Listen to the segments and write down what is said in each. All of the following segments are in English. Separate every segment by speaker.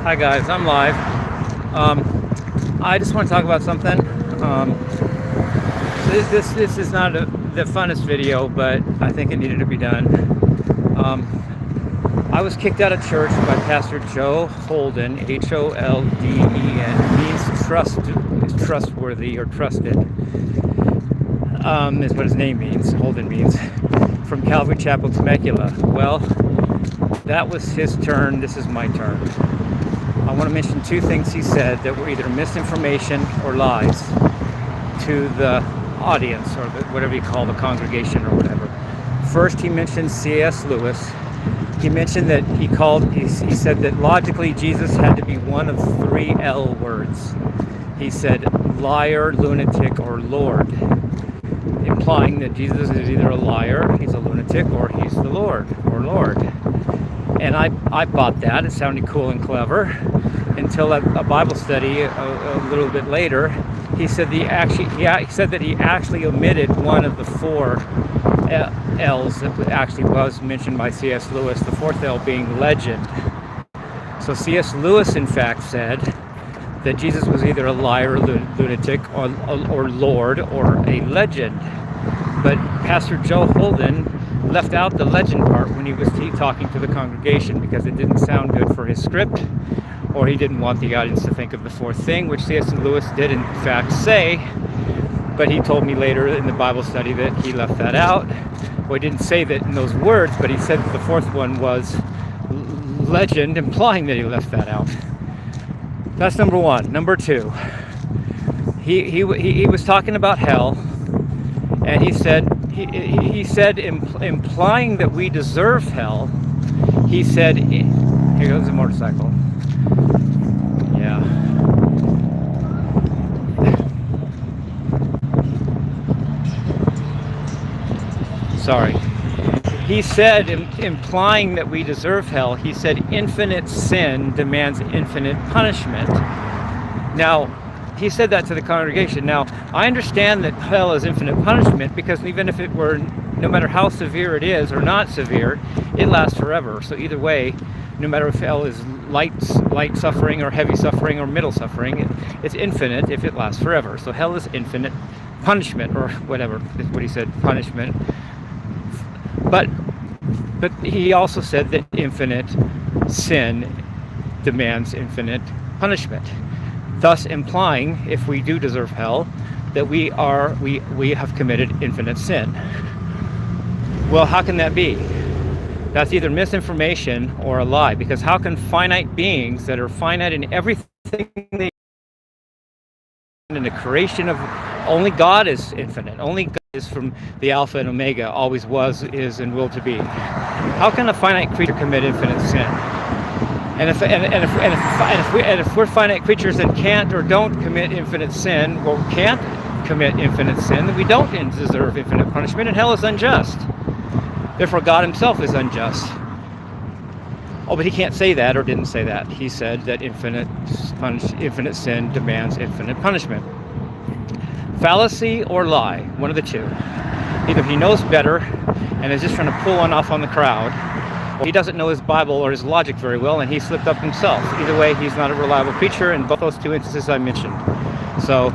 Speaker 1: Hi guys, I'm live. I just want to talk about something. This is not the funnest video, but I think it needed to be done. I was kicked out of church by Pastor Joe Holden, Holden, means trustworthy or trusted, is what his name means, Holden means, from Calvary Chapel, Temecula. Well, that was his turn, this is my turn. I want to mention two things he said that were either misinformation or lies to the audience, or whatever you call the congregation or whatever. First, he mentioned C.S. Lewis. He mentioned that he said that logically Jesus had to be one of three L words. He said liar, lunatic, or Lord, implying that Jesus is either a liar, he's a lunatic, or he's the Lord, or Lord. And I bought that. It sounded cool and clever until a Bible study a little bit later. He said he actually omitted one of the four L's that actually was mentioned by C.S. Lewis, the fourth L being legend. So C.S. Lewis, in fact, said that Jesus was either a liar, lunatic, or Lord, or a legend. But Pastor Joe Holden left out the legend part when he was talking to the congregation because it didn't sound good for his script, or he didn't want the audience to think of the fourth thing, which C.S. Lewis did in fact say, but he told me later in the Bible study that he left that out. Well, he didn't say that in those words, but he said that the fourth one was legend, implying that he left that out. That's number one. Number two, he was talking about hell, and he said implying that we deserve hell. He said, here goes the motorcycle. Yeah. Sorry. He said, implying that we deserve hell, he said infinite sin demands infinite punishment. Now, he said that to the congregation. Now, I understand that hell is infinite punishment because even if it were, no matter how severe it is or not severe, it lasts forever. So either way, no matter if hell is light suffering or heavy suffering or middle suffering, it's infinite if it lasts forever. So hell is infinite punishment, or whatever is what he said, punishment. But he also said that infinite sin demands infinite punishment, thus implying, if we do deserve hell, that we have committed infinite sin. Well, how can that be? That's either misinformation or a lie, because how can finite beings that are finite in everything they in the creation of only God is infinite, only God is from the Alpha and Omega, always was, is, and will to be. How can a finite creature commit infinite sin? And if we're finite creatures and can't or don't commit infinite sin, or can't commit infinite sin, then we don't deserve infinite punishment, and hell is unjust. Therefore, God himself is unjust. Oh, but he can't say that, or didn't say that. He said that infinite sin demands infinite punishment. Fallacy or lie, one of the two. Either he knows better and is just trying to pull one off on the crowd, or he doesn't know his Bible or his logic very well and he slipped up himself. Either way, he's not a reliable preacher in both those two instances I mentioned. So,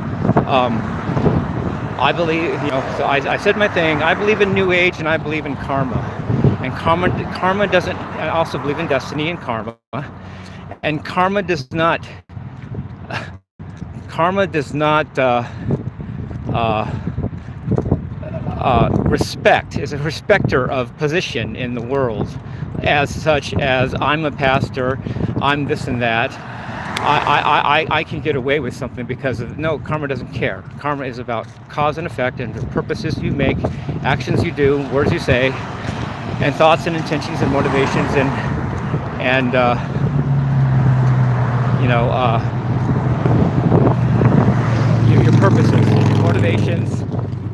Speaker 1: I believe, so I said my thing. I believe in New Age and I believe in karma. And karma doesn't, I also believe in destiny and karma. And karma does not respect, is a respecter of position in the world, as such as I'm a pastor, I'm this and that. I can get away with something because of, no, karma doesn't care. Karma is about cause and effect and the purposes you make, actions you do, words you say, and thoughts and intentions and motivations and your purposes, your motivations,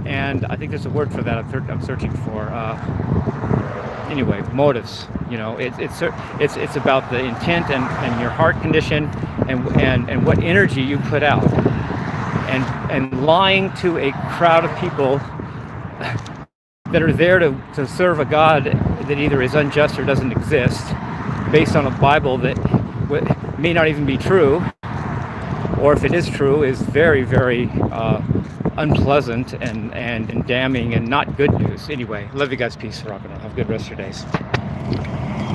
Speaker 1: and I think there's a word for that I'm searching for. Anyway, motives. It's about the intent and your heart condition and what energy you put out. And lying to a crowd of people that are there to serve a God that either is unjust or doesn't exist, based on a Bible that may not even be true, or if it is true, is very, very unpleasant and damning and not good news. Anyway, love you guys. Peace. Rock and roll. Have a good rest of your days.